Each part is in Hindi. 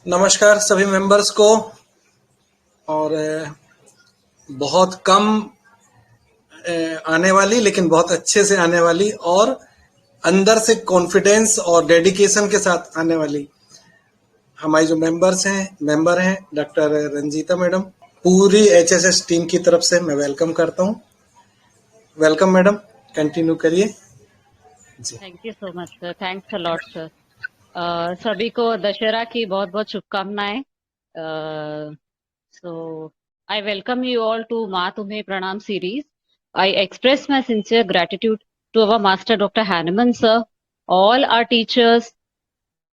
नमस्कार सभी मेंबर्स को। और बहुत कम आने वाली लेकिन बहुत अच्छे से आने वाली और अंदर से कॉन्फिडेंस और डेडिकेशन के साथ आने वाली हमारी जो मेंबर हैं डॉक्टर रंजीता मैडम, पूरी एचएसएस टीम की तरफ से मैं वेलकम करता हूं। वेलकम मैडम, कंटिन्यू करिए जी। Thank you so much sir, thanks a lot sir. सभी को दशहरा की बहुत बहुत शुभकामनाएं। So I welcome you all to माँ तुम्हें प्रणाम series. I express my sincere gratitude to our master Dr. Hanuman sir, all our teachers,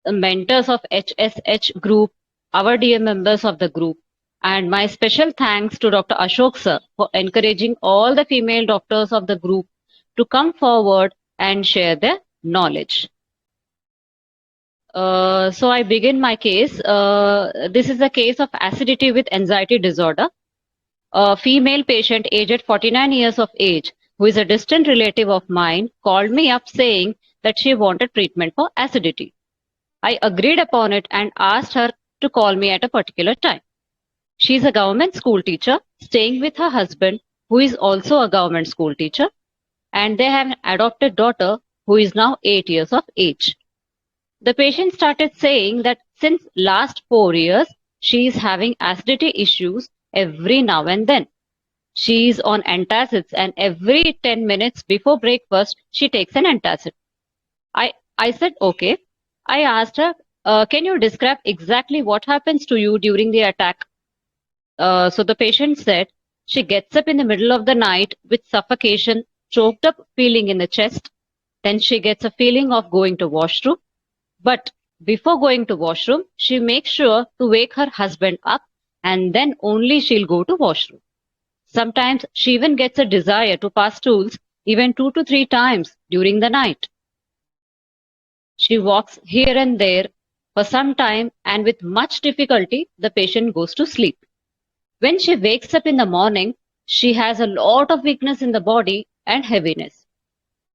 mentors of HSH group, our dear members of the group, and my special thanks to Dr. Ashok sir for encouraging all the female doctors of the group to come forward and share their knowledge. So I begin my case. This is a case of acidity with anxiety disorder. A female patient aged 49 years of age, who is a distant relative of mine, called me up saying that she wanted treatment for acidity. I agreed upon it and asked her to call me at a particular time. She is a government school teacher staying with her husband, who is also a government school teacher, and they have an adopted daughter who is now 8 years of age. The patient started saying that since last 4 years, she is having acidity issues every now and then. She is on antacids and every 10 minutes before breakfast, she takes an antacid. I said, okay. I asked her, can you describe exactly what happens to you during the attack? So the patient said, she gets up in the middle of the night with suffocation, choked up feeling in the chest. Then she gets a feeling of going to washroom. But before going to washroom, she makes sure to wake her husband up and then only she'll go to washroom. Sometimes she even gets a desire to pass stools even 2 to 3 times during the night. She walks here and there for some time and with much difficulty the patient goes to sleep. When she wakes up in the morning, she has a lot of weakness in the body and heaviness.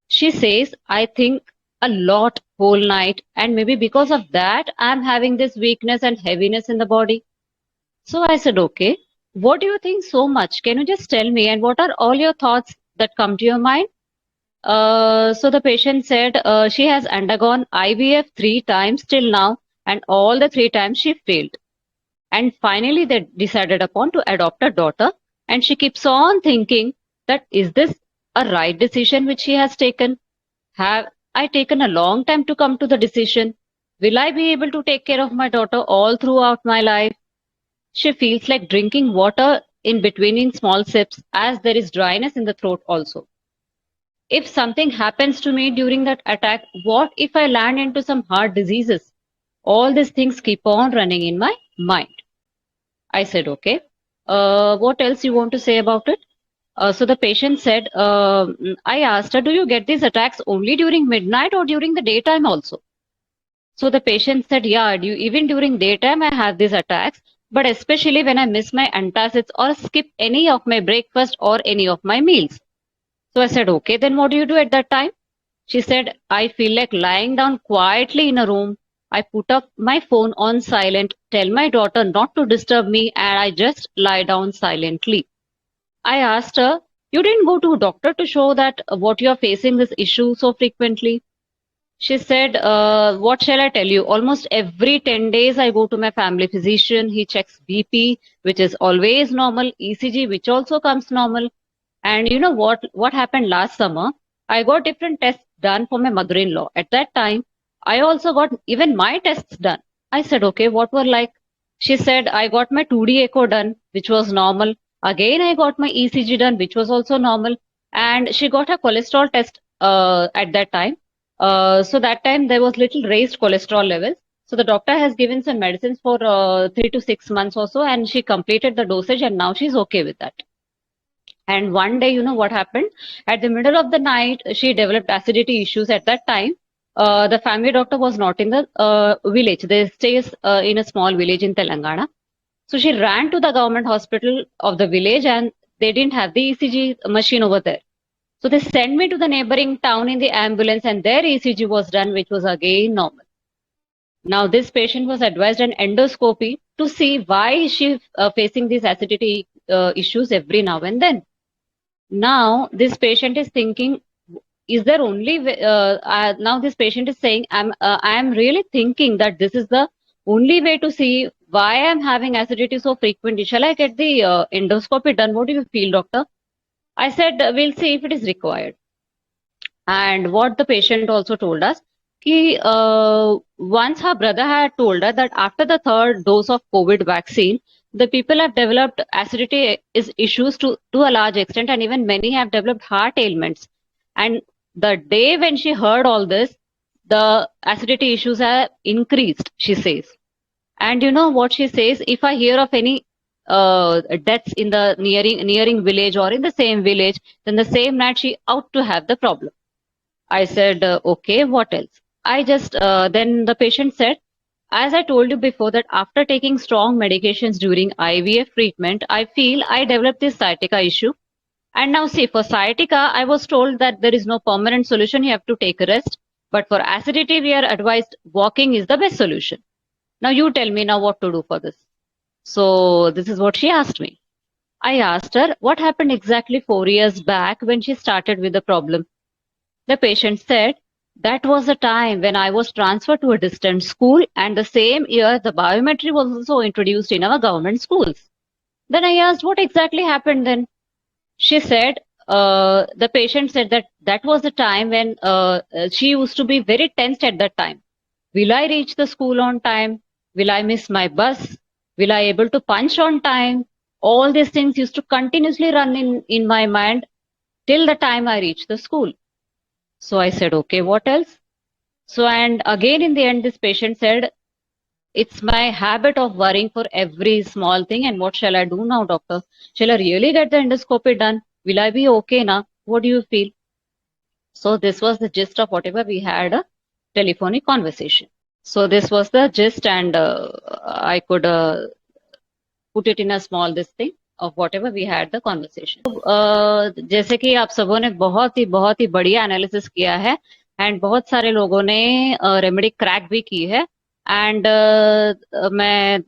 She says, I think a lot whole night, and maybe because of that, I'm having this weakness and heaviness in the body. So I said, okay, what do you think so much? Can you just tell me? And what are all your thoughts that come to your mind? So the patient said she has undergone IVF 3 times till now, and all the 3 times she failed. And finally, they decided upon to adopt a daughter. And she keeps on thinking that is this a right decision which she has taken? Have I taken a long time to come to the decision? Will I be able to take care of my daughter all throughout my life? She feels like drinking water in between in small sips as there is dryness in the throat also. If something happens to me during that attack, what if I land into some heart diseases? All these things keep on running in my mind. I said, okay. What else you want to say about it? So the patient said, I asked her, do you get these attacks only during midnight or during the daytime also? So the patient said, yeah, even during daytime I have these attacks, but especially when I miss my antacids or skip any of my breakfast or any of my meals. So I said, okay, then what do you do at that time? She said, I feel like lying down quietly in a room. I put up my phone on silent, tell my daughter not to disturb me, and I just lie down silently. I asked her, you didn't go to a doctor to show that what you're facing this issue so frequently? She said, what shall I tell you? Almost every 10 days I go to my family physician. He checks BP, which is always normal, ECG, which also comes normal. And you know what happened last summer? I got different tests done for my mother-in-law. At that time, I also got even my tests done. I said, okay, what were like? She said, I got my 2D echo done, which was normal. Again, I got my ECG done, which was also normal. And she got her cholesterol test at that time. So that time there was little raised cholesterol levels. So the doctor has given some medicines for 3 to 6 months or so, and she completed the dosage, and now she's okay with that. And one day, you know what happened? At the middle of the night, she developed acidity issues. At that time, the family doctor was not in the village. They stays in a small village in Telangana. So she ran to the government hospital of the village, and they didn't have the ECG machine over there. So they sent me to the neighboring town in the ambulance, and their ECG was done, which was again normal. Now, this patient was advised an endoscopy to see why is she facing these acidity issues every now and then. Now, this patient is thinking, is there only now this patient is saying, I am really thinking that this is the only way to see why I'm having acidity so frequently. Shall I get the endoscopy done? What do you feel, doctor? I said, we'll see if it is required. And what the patient also told us, once her brother had told her that after the third dose of COVID vaccine, the people have developed acidity issues to a large extent, and even many have developed heart ailments. And the day when she heard all this, the acidity issues have increased, she says. And you know what she says? If I hear of any deaths in the nearing village or in the same village, then the same night she out to have the problem. I said, okay, what else? Then the patient said, as I told you before, that after taking strong medications during IVF treatment, I feel I developed this sciatica issue. And now see, for sciatica, I was told that there is no permanent solution, you have to take a rest. But for acidity, we are advised walking is the best solution. Now you tell me now what to do for this. So this is what she asked me. I asked her, what happened exactly 4 years back when she started with the problem? The patient said, that was the time when I was transferred to a distant school, and the same year the biometry was also introduced in our government schools. Then I asked, what exactly happened then? She said, the patient said that was the time when she used to be very tensed at that time. Will I reach the school on time? Will I miss my bus? Will I able to punch on time? All these things used to continuously run in my mind till the time I reached the school. So I said, okay, what else? So, and again in the end, this patient said, it's my habit of worrying for every small thing. And what shall I do now, doctor? Shall I really get the endoscopy done? Will I be okay now? What do you feel? So this was the gist of whatever we had a telephonic conversation. So this was the gist, and I could put it in a small this thing of whatever we had the conversation. जैसे कि आप सबों ने बहुत ही बढ़िया एनालिसिस किया है, एंड बहुत सारे लोगों ने रेमेडी क्रैक भी की है, एंड मैं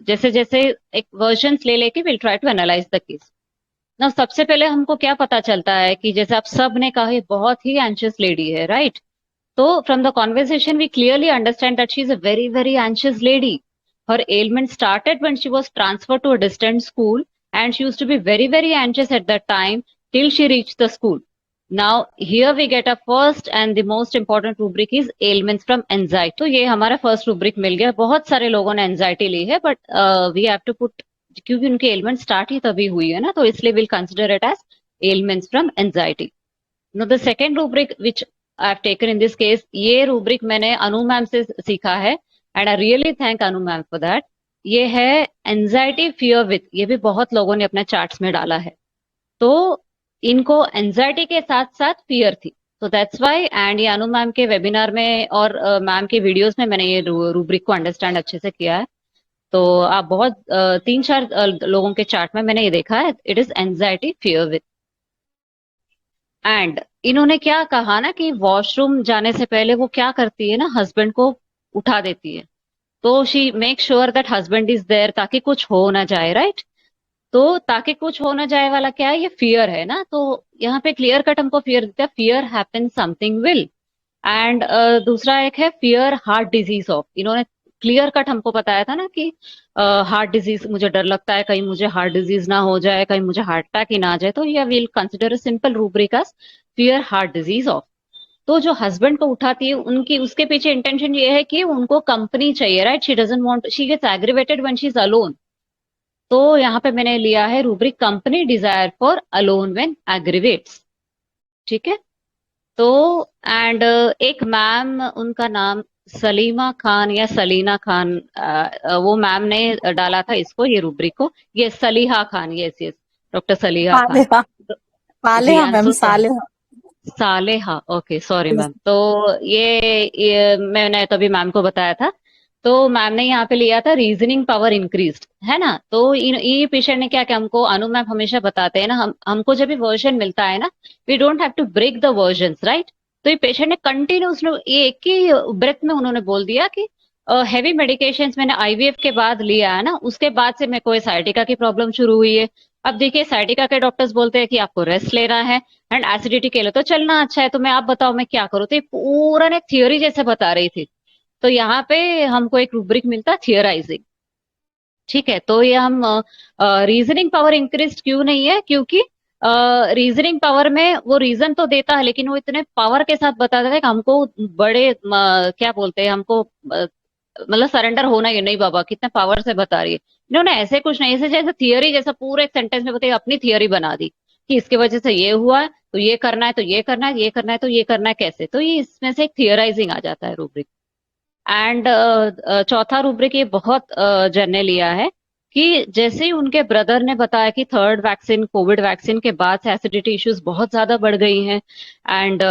जैसे जैसे एक वर्जन्स ले लेके will try to analyse the case. ना सबसे पहले हमको क्या पता चलता है कि जैसे आप सब ने कहा, बहुत ही एंशियस लेडी है, राइट? तो from the conversation we clearly understand that she is a very very anxious lady. Her ailment started when she was transferred to a distant school, and she used to be very very anxious at that time till she reached the school. Now here we get a first and the most important rubric is ailments from anxiety. तो ये हमारा first rubric मिल गया. बहुत सारे लोगों ने anxiety ली है, but we have to put, क्योंकि उनकी ailment start ही तभी हुई है ना, तो इसलिए we'll consider it as ailments from anxiety. Now the second rubric which I have taken in this case, ये rubric मैंने अनु मैम से सीखा है, and I really thank Anu ma'am for that. ये है एंजाइटी फियर विथ, ये भी बहुत लोगों ने अपने चार्ट्स में डाला है. तो इनको एंजाइटी के साथ साथ फियर थी, तो दैट्स व्हाई. एंड ये अनु मैम के वेबिनार में और मैम के वीडियोस में मैंने ये रूब्रिक को अंडरस्टैंड अच्छे से किया है. तो आप बहुत 3-4 लोगों के चार्ट में मैंने ये देखा है, it is anxiety fear with. And इन्होंने क्या कहा ना कि वॉशरूम जाने से पहले वो क्या करती है ना, हस्बैंड को उठा देती है. तो she make sure that husband is there ताकि कुछ हो ना जाए, राइट? तो ताकि कुछ हो ना जाए वाला क्या है, ये फियर है ना. तो यहाँ पे क्लियर कट हमको फियर देता है, fear happen something will. And दूसरा एक है फियर हार्ट डिजीज ऑफ. इन्होंने क्लियर कट हमको बताया था ना कि हार्ट डिजीज, मुझे डर लगता है कहीं मुझे हार्ट डिजीज ना हो जाए, कहीं मुझे हार्ट अटैक ही ना आ जाए. तो ये will consider a simple rubric as fear heart disease of. तो जो हस्बैंड को उठाती है, उनकी उसके पीछे इंटेंशन ये है कि उनको कंपनी चाहिए, right? She doesn't want, she gets aggravated when she is alone. तो यहाँ पे मैंने लिया है rubric company desire for alone when aggravates. ठीक है. तो एंड एक मैम, उनका नाम सलीमा खान या सलीना खान, वो मैम ने डाला था इसको, ये रूब्रिक को. ये Saliha Khan, yes yes, doctor Saliha Khan. Saleha ji, Saleha I am ma'am so Saleha. Saleha, okay, sorry ma'am. तो ये मैंने तभी मैम को बताया था. तो मैम ने यहाँ पे लिया था रीजनिंग पावर इंक्रीज्ड, है ना. तो ये पेशेंट ने क्या, हमको अनु मैम हमेशा बताते हैं ना, हमको जब भी वर्जन मिलता है ना, we don't have to break the versions, right? तो ये पेशेंट ने कंटिन्यूस, एक ही ब्रेथ में उन्होंने बोल दिया कि हैवी मेडिकेशंस मैंने आईवीएफ के बाद लिया है ना, उसके बाद से मेरे को साइटिका की प्रॉब्लम शुरू हुई है। अब देखिए साइटिका के डॉक्टर्स बोलते हैं कि आपको रेस्ट लेना है एंड एसिडिटी के लिए तो चलना अच्छा है, तो मैं आप बताओ मैं क्या करूँ, तो ये पूरा ना थियोरी जैसे बता रही थी। तो यहाँ पे हमको एक रूब्रिक मिलता थियराइजिंग। ठीक है, तो ये हम रीजनिंग पावर इंक्रीज क्यों नहीं है, क्योंकि रीजनिंग पावर में वो रीजन तो देता है लेकिन वो इतने पावर के साथ बताता है कि हमको बड़े क्या बोलते हैं, हमको मतलब सरेंडर होना ही नहीं बाबा, कितने पावर से बता रही है। इन्होंने ऐसे कुछ नहीं, ऐसे जैसे थियरी जैसा पूरे एक सेंटेंस में बताइए अपनी थियरी बना दी कि इसकी वजह से ये हुआ है तो ये करना है, तो ये करना है, ये करना है तो ये करना है, कैसे, तो ये इसमें से एक थियराइजिंग आ जाता है रूब्रिक। एंड चौथा रूब्रिक ये बहुत जन ने लिया है कि जैसे ही उनके ब्रदर ने बताया कि थर्ड वैक्सीन कोविड वैक्सीन के बाद से एसिडिटी इश्यूज बहुत ज्यादा बढ़ गई हैं एंड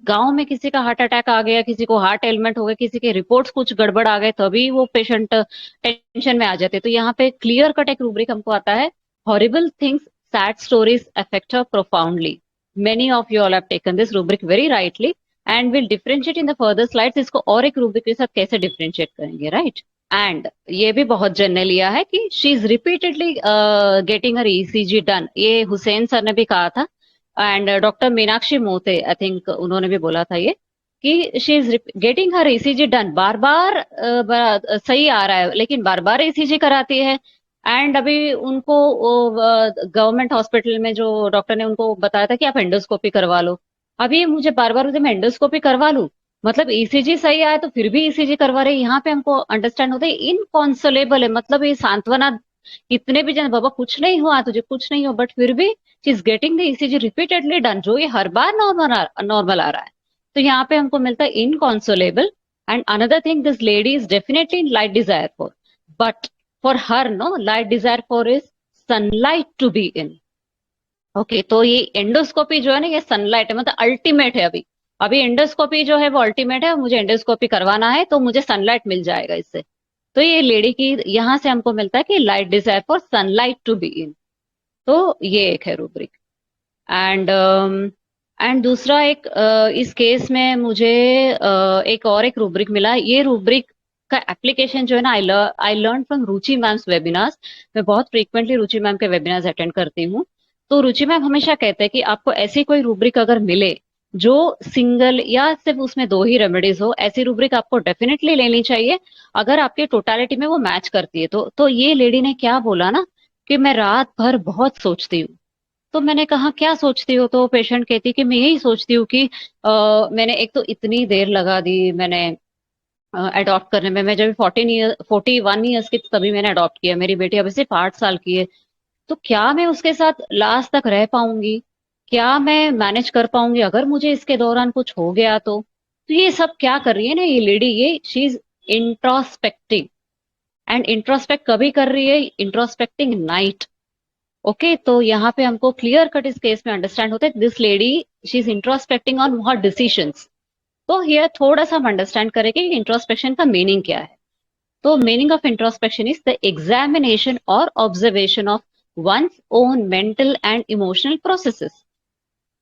गांव में किसी का हार्ट अटैक आ गया, किसी को हार्ट एलिमेंट हो गया, किसी के रिपोर्ट्स कुछ गड़बड़ आ गए, तभी वो पेशेंट टेंशन में आ जाते, तो यहाँ पे क्लियर कट एक रूब्रिक हमको आता है, horrible things sad stories affect her profoundly. Many of you all have taken this rubric very rightly and will differentiate in the further slides, इसको और एक रूब्रिक के साथ कैसे डिफरेंशिएट करेंगे, राइट। एंड ये भी बहुत जन ने लिया है कि she is repeatedly getting her ECG done, ये हुसैन सर ने भी कहा था and doctor Meenakshi Mote I think उन्होंने भी बोला था ये कि she is getting her ECG done, बार बार सही आ रहा है लेकिन बार बार ईसीजी कराती है। एंड अभी उनको गवर्नमेंट हॉस्पिटल में जो डॉक्टर ने उनको बताया था कि आप एंडोस्कोपी करवा लो, अभी मुझे बार बार मैं एंडोस्कोपी करवा लूं, मतलब ईसीजी सही आया तो फिर भी ईसीजी करवा रहे हैं। यहाँ पे हमको अंडरस्टैंड होता है इनकॉन्सोलेबल है, मतलब ये सांत्वना, कितने भी जन बाबा कुछ नहीं हुआ तुझे कुछ नहीं हुआ, बट फिर भी she is getting the ECG repeatedly done, जो ये हर बार नॉर्मल आ रहा है। तो यहाँ पे हमको मिलता है inconsolable. And another thing, this lady is definitely in light desire for, but for her no light desire for is sunlight to be in. Okay, तो ये एंडोस्कोपी जो है ना ये सनलाइट है, मतलब अल्टीमेट है। अभी अभी एंडोस्कोपी जो है वो अल्टीमेट है, मुझे एंडोस्कोपी करवाना है तो मुझे सनलाइट मिल जाएगा इससे। तो ये लेडी की यहाँ से हमको मिलता है कि light desire for sunlight to be in, तो ये एक है रूब्रिक। एंड दूसरा एक इस केस में मुझे एक और एक रूब्रिक मिला, ये रूब्रिक का एप्लीकेशन जो है ना I learn from Ruchi ma'am's webinars. मैं बहुत फ्रीक्वेंटली रुचि मैम के वेबिनार्स अटेंड करती हूँ। तो रुचि मैम हमेशा कहते हैं कि आपको ऐसी कोई रूब्रिक अगर मिले जो सिंगल या सिर्फ उसमें दो ही रेमेडीज हो, ऐसी रूब्रिक आपको डेफिनेटली लेनी चाहिए अगर आपकी टोटालिटी में वो मैच करती है। तो ये लेडी ने क्या बोला ना कि मैं रात भर बहुत सोचती हूँ। तो मैंने कहा क्या सोचती हो, तो पेशेंट कहती कि मैं यही सोचती हूँ कि मैंने एक तो इतनी देर लगा दी मैंने अडॉप्ट करने में, मैं जब 41 ईयर्स की थी, तभी मैंने अडॉप्ट किया, मेरी बेटी अभी सिर्फ 8 साल की है, तो क्या मैं उसके साथ लास्ट तक रह पाऊंगी, क्या मैं मैनेज कर पाऊंगी अगर मुझे इसके दौरान कुछ हो गया तो ये सब क्या कर रही है ना ये लेडी, ये she is introspecting. And introspect कभी कर रही है, इंट्रोस्पेक्टिंग नाइट। ओके, तो यहाँ पे हमको क्लियर कट इस केस में अंडरस्टैंड होता है this lady she is introspecting on her decisions. तो हियर थोड़ा सा हम अंडरस्टैंड करेंगे कि इंट्रोस्पेक्शन का मीनिंग क्या है। तो meaning of introspection is the examination और observation of one's own mental and emotional processes.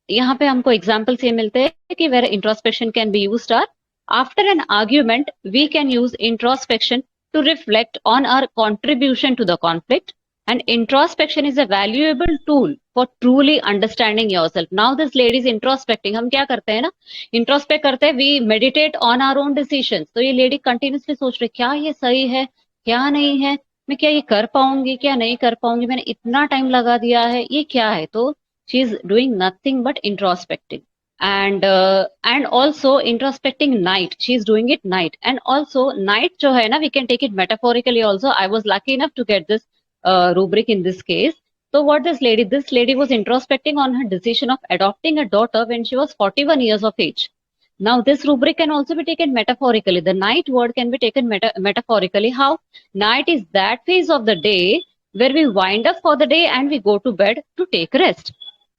यहाँ पे हमको एग्जाम्पल्स ये मिलते हैं कि where introspection can be used or after an argument we can use introspection to reflect on our contribution to the conflict, and introspection is a valuable tool for truly understanding yourself. Now this lady is introspecting, हम क्या करते हैं ना, इंट्रोस्पेक्ट करते हैं, we meditate on our own decisions। तो ये लेडी कंटिन्यूसली सोच रही क्या ये सही है क्या नहीं है, मैं क्या ये कर पाऊंगी क्या नहीं कर पाऊंगी, मैंने इतना टाइम लगा दिया है, ये क्या है। तो she is doing nothing but introspecting. And also introspecting night, she's doing it night, and also night जो है ना we can take it metaphorically also, I was lucky enough to get this rubric in this case। so what this lady was introspecting on her decision of adopting a daughter when she was 41 years of age। now this rubric can also be taken metaphorically, the night word can be taken metaphorically। how? Night is that phase of the day where we wind up for the day and we go to bed to take rest।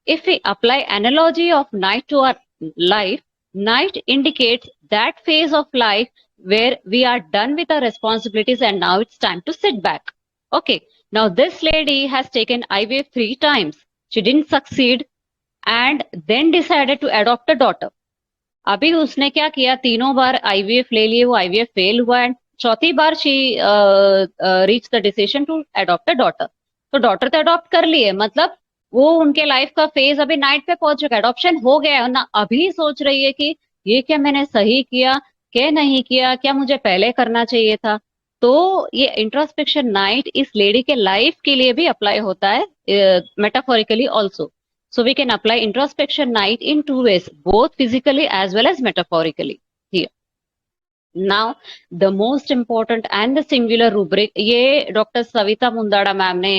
if we apply analogy of night to our life, night indicates that phase of life where we are done with our responsibilities and now it's time to sit back। Okay, now this lady has taken IVF 3 times, she didn't succeed and then decided to adopt a daughter। अभी उसने क्या किया, तीनों बार आईवीएफ ले लिए, वो आईवीएफ फेल हुआ एंड चौथी बार she reach the decision to adopt a daughter. तो डॉटर तो अडॉप्ट कर लिए, मतलब वो उनके लाइफ का फेज अभी नाइट पे पहुंच चुका है, अडॉप्शन हो गया है ना, अभी सोच रही है कि ये क्या मैंने सही किया, क्या नहीं किया, क्या मुझे पहले करना चाहिए था। तो ये इंट्रोस्पेक्शन नाइट इस लेडी के लाइफ के लिए भी अप्लाई होता है, metaphorically also. So we can apply introspection night in two ways, both physically as well as metaphorically here. Now, the most important and the singular rubric, ये डॉक्टर सविता मुंदाड़ा मैम ने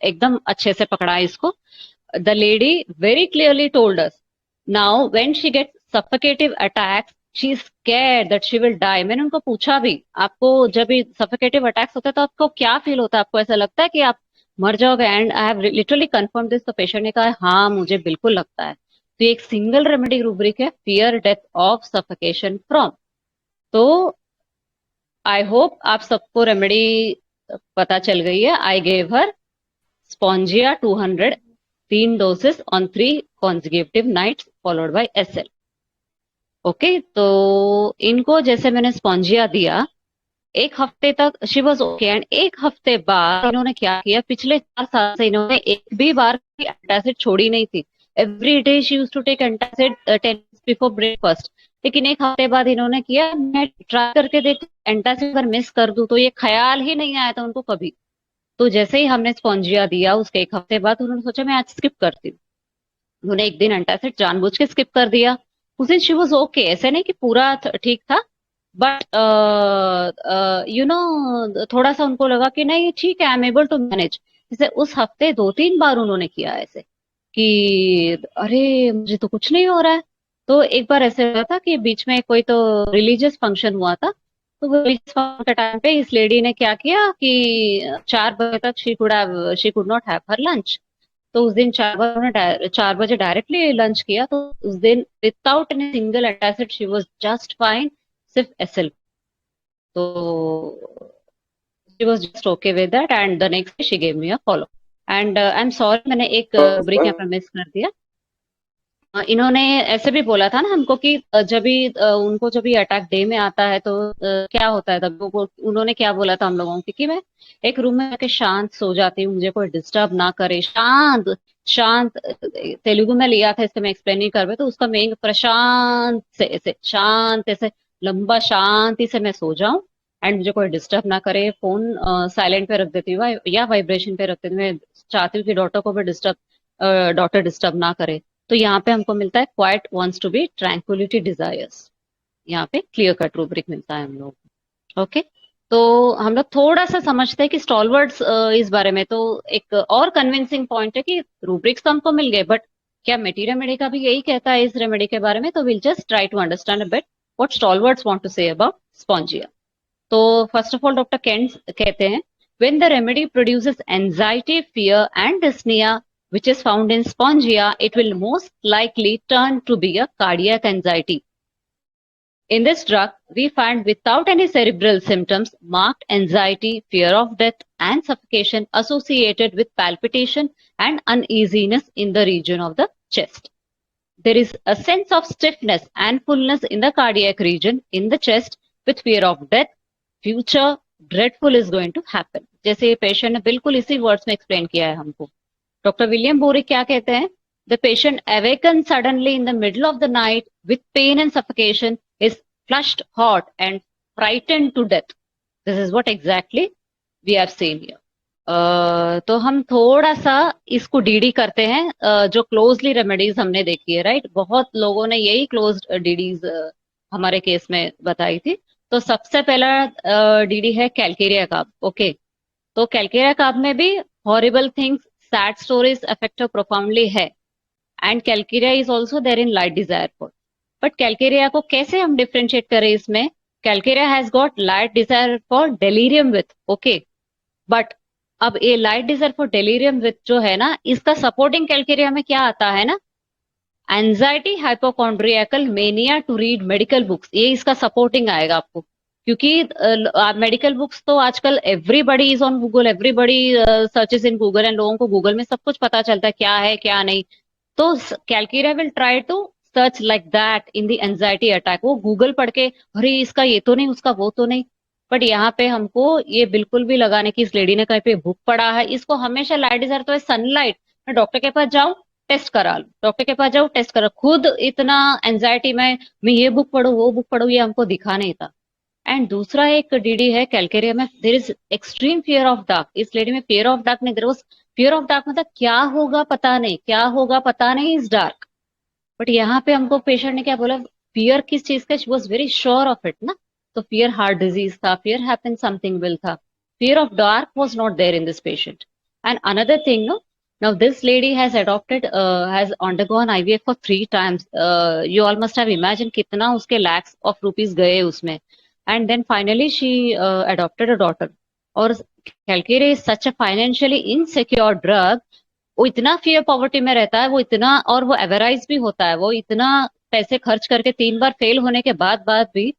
एकदम अच्छे से पकड़ा है इसको। The lady very clearly told us, now when she gets suffocative attacks, she is scared that she will die. मैंने उनको पूछा भी, आपको जब भी suffocative attacks होते हैं तो आपको क्या फील होता है, आपको ऐसा लगता है कि आप मर जाओगे? And I have literally confirm this, तो पेशेंट ने कहा हाँ मुझे बिल्कुल लगता है। तो ये एक सिंगल रेमेडी रूब्रिक है, fear death of suffocation from. तो आई होप आप सबको रेमेडी पता चल गई है। I gave her Spongia 200, 3 doses on 3 consecutive nights followed by SL. Okay, तो इनको जैसे मैंने स्पॉन्जिया दिया, एक हफ्ते तक शी वॉज ओके, एंड एक हफ्ते बाद इन्होंने क्या किया, पिछले 4 साल से इन्होंने एक भी बार एंटासिड छोड़ी नहीं थी। Every day she used to take antacid 10 before breakfast. लेकिन एक हफ्ते बाद इन्होंने किया, मैं ट्राई करके देख एंटासिड अगर मिस कर दूं, तो ये ख्याल ही नहीं आया था उनको कभी। तो जैसे ही हमने स्पॉन्जिया दिया उसके एक हफ्ते बाद उन्होंने सोचा मैं आज स्किप करती हूँ। उन्होंने एक दिन एंटासिड जानबूझ के स्किप कर दिया। उस दिन शी वॉज ओके, ऐसे नहीं कि पूरा ठीक था, बट यू नो थोड़ा सा उनको लगा कि नहीं ठीक है, I am able to manage. जैसे उस हफ्ते 2-3 बार उन्होंने किया ऐसे कि अरे मुझे तो कुछ नहीं हो रहा है। तो एक बार ऐसे हुआ था कि बीच में कोई तो रिलीजियस फंक्शन हुआ था, तो वो रिलीजियस फंक्शन के टाइम पे इस लेडी ने क्या किया कि 4 बजे तक she could not have her lunch. तो उस दिन 4 बजे डायरेक्टली लंच किया, तो उस दिन without any single antacid she was just fine, सिर्फ एसएल। तो she was just okay with that, and the next day she gave me a follow. And I'm sorry मैंने एक ब्रेक यहाँ पर मिस कर दिया। इन्होंने ऐसे भी बोला था ना हमको कि जब भी उनको जब भी अटैक डे में आता है तो क्या होता है, तब उन्होंने क्या बोला था हम लोगों को कि मैं एक रूम में जाके शांत सो जाती हूँ, मुझे कोई डिस्टर्ब ना करे। शांत शांत तेलुगु में लिया था, इसका मैं एक्सप्लेन नहीं कर पाई, तो उसका मेन प्रशांत से ऐसे शांत ऐसे लंबा शांति से मैं सो जाऊं, एंड मुझे कोई डिस्टर्ब ना करे। फोन साइलेंट पे रख देती हूँ या वाइब्रेशन पे रख देती हूँ। मैं चाहती हूँ कि डॉटर डिस्टर्ब ना करे। तो यहाँ पे हमको मिलता है quiet wants to be tranquility desires. यहाँ पे क्लियर कट रूब्रिक मिलता है हम लोग। ओके, तो हम लोग थोड़ा सा समझते हैं कि स्टॉलवर्ड्स इस बारे में। तो एक और कन्विंसिंग पॉइंट है कि रूब्रिक्स तो हमको मिल गए, बट क्या मेटी रेमेडी का भी यही कहता है इस रेमेडी के बारे में? तो will just try to understand a bit what stalwarts want to say about Spongia. तो first of all doctor Kent कहते हैं, when the remedy produces anxiety, fear and dyspnea which is found in spongia, it will most likely turn to be a cardiac anxiety. In this drug, we find without any cerebral symptoms, marked anxiety, fear of death and suffocation associated with palpitation and uneasiness in the region of the chest. There is a sense of stiffness and fullness in the cardiac region in the chest with fear of death, future dreadful is going to happen. जैसे ये पेशेंट ने बिल्कुल इसी वर्ड्स में एक्सप्लेन किया है हमको। डॉक्टर विलियम बोरिक क्या कहते हैं? The patient awakens suddenly in the middle of the night with pain and suffocation, is flushed hot and frightened to death. This is what exactly we have seen here. तो हम थोड़ा सा इसको डीडी करते हैं, जो क्लोजली रेमेडीज हमने देखी है, राइट? बहुत लोगों ने यही क्लोज डीडीज हमारे केस में बताई थी। तो सबसे पहला डीडी है कैलकेरिया काब। ओके, तो कैलकेरिया काब में भी horrible things, sad stories affect profoundly है, and Calcarea is also there in light desire for. But Calcarea को कैसे हम डिफ्रेंशिएट करें इसमें? Calcarea has got light desire for delirium with, okay, but अब ये light desire for delirium with जो है ना, इसका सपोर्टिंग कैलकेरिया में क्या आता है ना? Anxiety, hypochondriacal mania to read medical books, ये इसका सपोर्टिंग आएगा आपको। क्योंकि मेडिकल बुक्स तो आजकल everybody is on Google, everybody searches in Google, and लोगों को गूगल में सब कुछ पता चलता है क्या है क्या नहीं। तो Calcarea will try to search like that in the anxiety attack. वो गूगल पढ़ के अरे इसका ये तो नहीं, उसका वो तो नहीं। बट यहाँ पे हमको ये बिल्कुल भी लगाने की, इस लेडी ने कहीं पे भूख पड़ा है, इसको हमेशा लाइट डिजायर तो है सनलाइट, मैं डॉक्टर के पास जाऊं टेस्ट करा लूं, डॉक्टर के पास जाऊं टेस्ट करा, खुद इतना एंजाइटी में मैं ये बुक पढूं वो बुक पढूं, ये हमको दिखा नहीं था। एंड दूसरा एक डीडी है कैलकेरिया में, there is extreme fear of dark, इस लेडी में फियर ऑफ डार्क नहीं, there was fear of dark, मतलब क्या होगा पता नहीं, क्या होगा पता नहीं इज डार्क। बट यहाँ पे हमको पेशेंट ने क्या बोला, फियर किस चीज का, she was very sure of it ना, तो फियर हार्ट डिजीज था, फियर हैपन समथिंग विल था, fear of dark was not there in this patient. And another thing no, now this lady has adopted has undergone IVF for 3 times. You all must have imagined कितना उसके lakhs of rupees गए उसमें, and then finally she adopted a daughter. और Calcare is such a financially insecure drug, वो इतना फियर पॉवर्टी में रहता है, वो इतना, और वो एवराइज भी होता है, वो इतना पैसे खर्च करके 3 बार फेल होने के बाद भी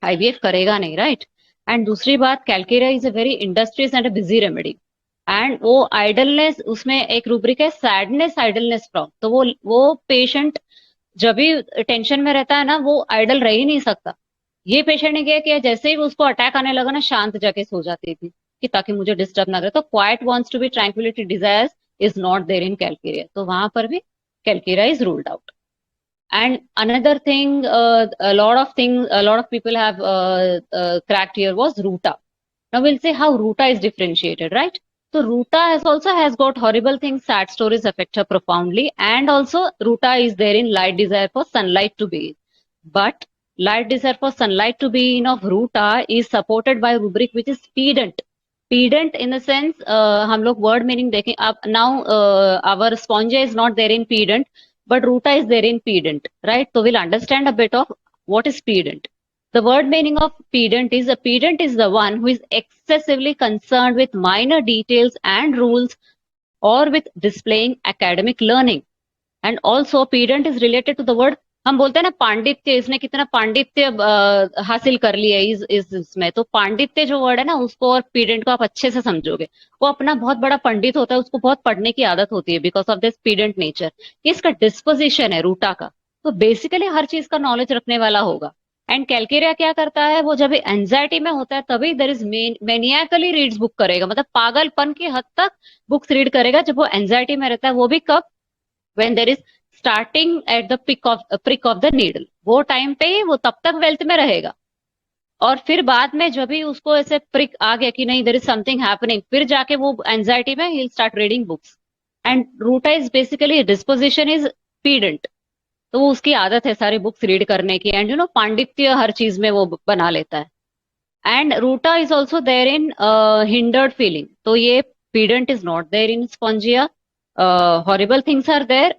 आईवीएफ करेगा नहीं, राइट। एंड दूसरी बात, Calcarea is a very industrious and a busy remedy, and वो आइडलनेस, उसमें एक रूब्रिक है सैडनेस आइडलनेस फ्रॉम, तो वो पेशेंट जब भी टेंशन में रहता है ना, वो आइडल रह ही नहीं सकता। ये पेशेंट ने क्या किया, जैसे ही उसको अटैक आने लगा ना, शांत जाके सो जाती थी कि ताकि मुझे डिस्टर्ब ना करे, तो quiet wants to be tranquility desires is not there in Calcarea, तो वहां पर भी Calcarea is ruled out. And another thing, a lot of people have cracked here was Ruta. Now we'll say how Ruta is differentiated, right? So Ruta has got horrible things, sad stories affect her profoundly, and also Ruta is there in light desire for sunlight to be in. But light desire for sunlight to be in of Ruta is supported by rubric which is pedant. Pedant in the sense, हम लोग word meaning देखें अब now, our spongia is not there in pedant, but Ruta is there in pedant, right? So we'll understand a bit of what is pedant. The word meaning of pedant is, a pedant is the one who is excessively concerned with minor details and rules or with displaying academic learning. And also pedant is related to the word, हम बोलते हैं ना पांडित्य, इसने कितना पांडित्य हासिल कर लिया इस इसमें, तो पांडित्य जो वर्ड है ना, उसको और पीडेंट को आप अच्छे से समझोगे, वो अपना बहुत बड़ा पंडित होता है, उसको बहुत पढ़ने की आदत होती है बिकॉज ऑफ दिस पीडेंट नेचर, इसका डिस्पोजिशन है रूटा का, तो बेसिकली हर चीज का नॉलेज रखने वाला होगा। एंड कैलकेरिया क्या करता है, वो जब एंजाइटी में होता है तभी देयर इज मैनियाकली रीड्स बुक करेगा, मतलब पागलपन की हद तक बुक्स रीड करेगा जब वो एंजाइटी में रहता है, वो भी कब, when there is starting at the prick of the needle, वो टाइम पे ही वो तब तक वेल्थ में रहेगा, और फिर बाद में जब भी उसको ऐसे प्रिक आ गया कि नहीं देयर इज समथिंग हैपनिंग, फिर जाके वो एंजाइटी में ही start reading books. And Ruta is basically disposition is pedant, तो वो उसकी आदत है सारी बुक्स रीड करने की, एंड पांडित्य हर चीज में वो बना लेता है। And Ruta is also there in hindered feeling, तो ये pedant is not there in Spongia. Horrible things are there.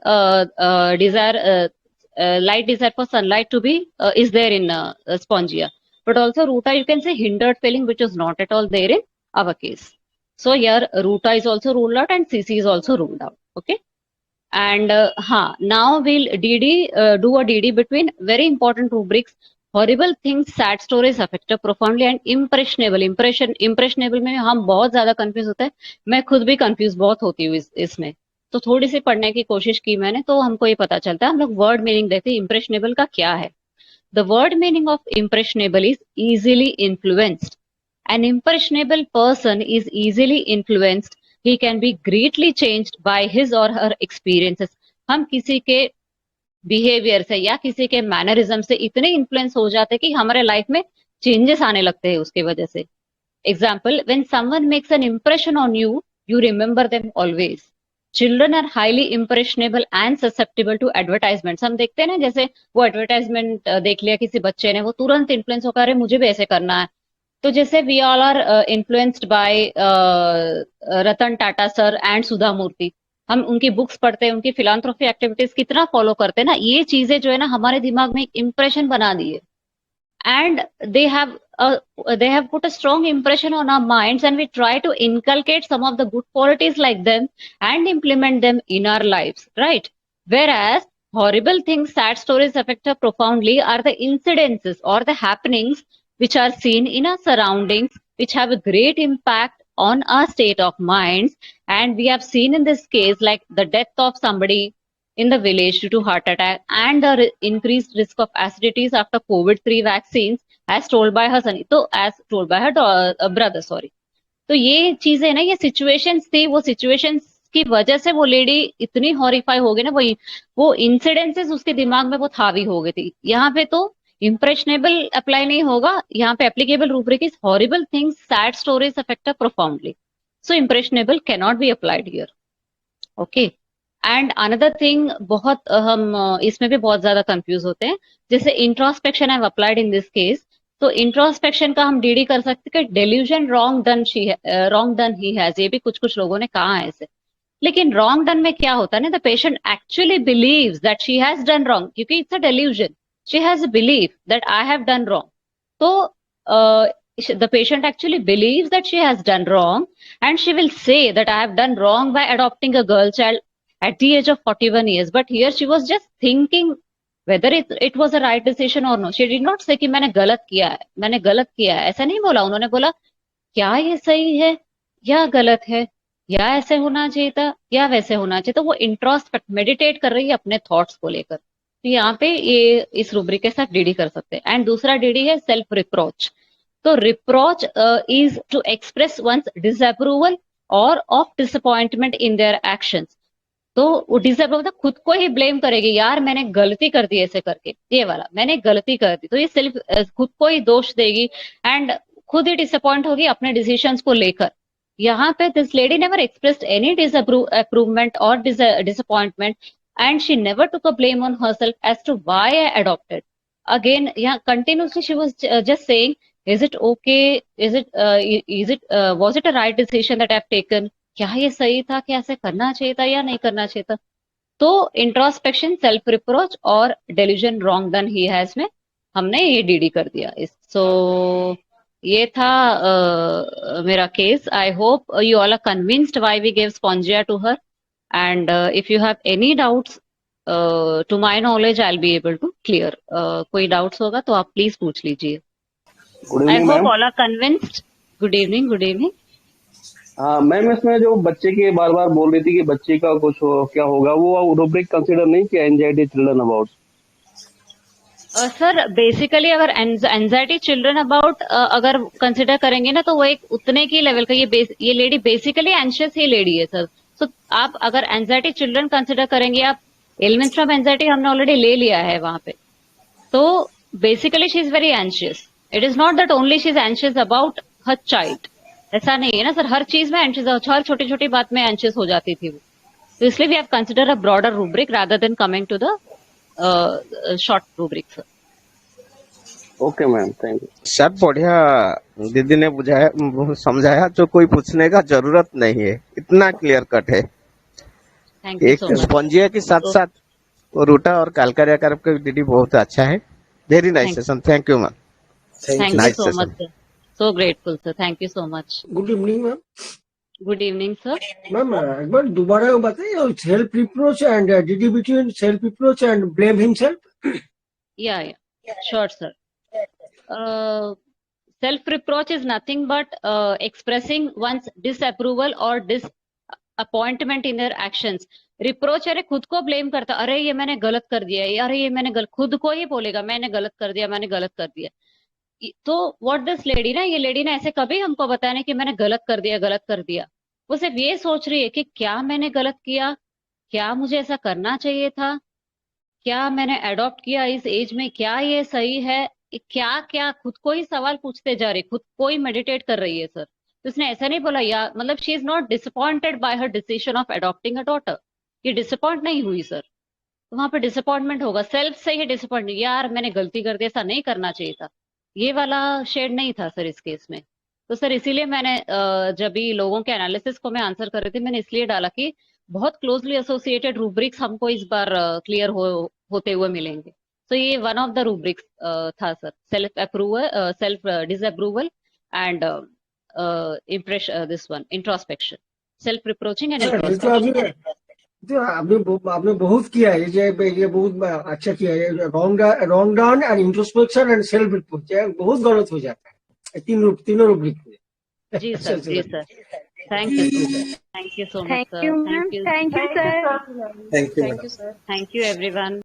Light desire for sunlight to be is there in spongia, but also Ruta you can say hindered feeling, which is not at all there in our case. So here Ruta is also ruled out and CC is also ruled out. Okay, and now we'll do a DD between very important rubrics. Horrible things, sad stories affect her profoundly, and impressionable में हम बहुत ज्यादा कंफ्यूज होते हैं, मैं खुद भी कंफ्यूज बहुत होती हूँ इसमें, तो थोड़ी सी पढ़ने की कोशिश की मैंने, तो हमको ये पता चलता है। हम लोग वर्ड मीनिंग देखते हैं इम्प्रेशनेबल का क्या है। The word meaning of impressionable is easily influenced. An impressionable person is easily influenced, he can be greatly changed by his or her experiences. हम किसी के बिहेवियर से या किसी के मैनरिज्म से इतने इन्फ्लुएंस हो जाते हैं कि हमारे लाइफ में चेंजेस आने लगते हैं उसकी वजह से। Example, when someone makes an impression on you, you remember them always. Children are highly impressionable and susceptible to advertisements. हम देखते हैं ना, जैसे वो एडवर्टाइजमेंट देख लिया किसी बच्चे ने, वो तुरंत इन्फ्लुएंस होकर अरे मुझे भी ऐसे करना है। तो जैसे we all are influenced by Ratan Tata sir and Sudha Murthy, हम उनकी बुक्स पढ़ते हैं, उनकी फिलांथ्रोपी एक्टिविटीज कितना फॉलो करते हैं ना, ये चीजें जो है ना हमारे दिमाग में एक इम्प्रेशन बना दी है, and they have put a strong impression on our minds, and we try to inculcate some of the good qualities like them and implement them in our lives, right? Whereas horrible things, sad stories affect her profoundly are the incidences or the happenings which are seen in our surroundings, which have a great impact on our state of minds. And we have seen in this case like the death of somebody in the village due to heart attack, and the increased risk of acidities after COVID-3 vaccines, as told by her son, तो as told by her brother, sorry. तो ये चीजें ना, ये सिचुएशंस थी, वो सिचुएशंस की वजह से वो लेडी इतनी हॉरिफाई हो गई ना, वो इंसिडेंसेस उसके दिमाग में बहुत हावी हो गई थी। यहाँ पे तो इम्प्रेशनेबल अप्लाई नहीं होगा, यहाँ पे applicable rubric is horrible things, sad stories affect profoundly, so impressionable can not be applied here. Okay, and another thing, बहुत हम इसमें भी बहुत ज्यादा कंफ्यूज होते हैं, जैसे introspection I applied in this case. तो इंट्रोस्पेक्शन का हम डीडी कर सकते हैं कि delusion wrong done he has, ये भी कुछ कुछ लोगों ने कहा है ऐसे। लेकिन रॉन्ग डन में क्या होता है ना, the patient actually believes that she has done wrong, क्योंकि it's a delusion, she has believe that I have done wrong. तो the patient actually believes that she has done wrong, and she will say that I have done wrong by adopting a girl child at the age of 41 years. But here she was just thinking whether it was a right decision or no. She did not say कि मैंने गलत किया है, मैंने गलत किया है, ऐसा नहीं बोला। उन्होंने बोला क्या ये सही है या गलत है, या ऐसे होना चाहिए था या वैसे होना चाहिए। तो वो इंट्रोस्पेक्ट, मेडिटेट कर रही है अपने थॉट्स को लेकर। तो यहाँ पे ये इस रूब्रिक के साथ डीडी कर सकते हैं। एंड दूसरा डीडी है सेल्फ रिप्रोच। तो reproach is to express one's disapproval और of disappointment in their actions. तो वो डिसअप्रूव मतलब खुद को ही ब्लेम करेगी, यार मैंने गलती कर दी ऐसे करके, ये वाला मैंने गलती कर दी। तो ये सिर्फ खुद को ही दोष देगी एंड खुद ही डिसअपॉइंट होगी अपने डिसीजंस को लेकर। यहाँ पे this lady never expressed any disapprovement और disappointment, and she never took a blame on herself as to why I adopted. Again यहाँ continuously she was just saying, is it okay, was it a right decision that I've taken, क्या ये सही था, क्या ऐसे करना चाहिए था या नहीं करना चाहिए था। तो इंट्रोस्पेक्शन, सेल्फ रिप्रोच और delusion wrong done he has में हमने ये डीडी कर दिया। सो ये था मेरा case. I hope you all are convinced why we gave Spongia to her, and if you have any doubts, to my knowledge I will be able to clear. कोई डाउट्स होगा तो आप प्लीज पूछ लीजिए। Good I evening hope ma'am. all are convinced. Good evening, good evening. हाँ मैम, इसमें जो बच्चे की बार बार बोल रही थी कि बच्चे का कुछ क्या होगा, वो रूब्रिक कंसीडर नहीं किया anxiety children about? Sir basically अगर एंजाइटी चिल्ड्रन अबाउट अगर कंसिडर करेंगे ना, तो वो एक उतने की लेवल का, ये लेडी बेसिकली एंशियस ही लेडी है सर। सो आप अगर एंजाइटी चिल्ड्रन कंसिडर करेंगे, आप एलिमेंट्स फ्रॉम एंजाइटी हमने ऑलरेडी ले लिया है वहां पे। तो basically she is very anxious. It is not that only she is anxious about her child, ऐसा नहीं है ना सर। हर चीज में एंशियस, हर छोटी छोटी बात में एंशियस हो जाती थी वो। तो इसलिए we have consider a broader rubric rather than coming to the short rubric sir. Okay ma'am, thank you. Sir बढ़िया दीदी ने बुझाया, समझाया, जो कोई पूछने का जरूरत नहीं है, इतना क्लियर कट है। थैंक यू एक सो मच। स्पॉन्जिया के साथ साथ रूटा और कालकारिया का दीदी बहुत अच्छा है। Very nice session, thank you ma'am. Thank thank you. You Nice so session. Much sir, so grateful sir, thank you so much. Good evening ma'am. Good evening sir. Ma'am एक बार दोबारा बताइए, self reproach and DD between self reproach and blame himself. Yeah sure sir. Self reproach is nothing but expressing one's disapproval और disappointment in their actions. Reproach अरे खुद को ब्लेम करता, अरे ये मैंने गलत कर दिया, अरे ये मैंने गलत, खुद को ही बोलेगा मैंने गलत कर दिया, मैंने गलत कर दिया। तो व्हाट दिस लेडी ना, ये लेडी ने ऐसे कभी हमको बताया नहीं कि मैंने गलत कर दिया, गलत कर दिया। वो सिर्फ ये सोच रही है कि क्या मैंने गलत किया, क्या मुझे ऐसा करना चाहिए था, क्या मैंने अडॉप्ट किया इस एज में, क्या ये सही है, क्या क्या खुद को ही सवाल पूछते जा रही, खुद को ही मेडिटेट कर रही है सर। तो उसने ऐसा नहीं बोला या मतलब she is not disappointed bye her decision of adopting a daughter. ये डिसअपॉइंट नहीं हुई सर। तो वहां पे डिसअपॉइंटमेंट होगा, सेल्फ से ही डिसअपॉइंट, यार मैंने गलती कर दी, ऐसा नहीं करना चाहिए था, ये वाला शेड नहीं था सर इस केस में। तो सर इसीलिए मैंने जब भी लोगों के एनालिसिस को मैं आंसर कर रही थी, मैंने इसलिए डाला कि बहुत क्लोजली एसोसिएटेड रूब्रिक्स हमको इस बार क्लियर होते हुए मिलेंगे। तो ये वन ऑफ द रूब्रिक्स था sir, self approval, self disapproval and impression, this one introspection, self reproaching and introspection. तो आपने बहुत किया है, ये बहुत अच्छा किया है। Wrong down and introspection and self reproach बहुत गलत हो जाता है तीनों रूब्रिक में। जी सर, जी sir, thank you sir, thank you so much Thank सर, you, thank ma'am. You, Thank you, sir. Thank you Thank you, sir. Thank you everyone.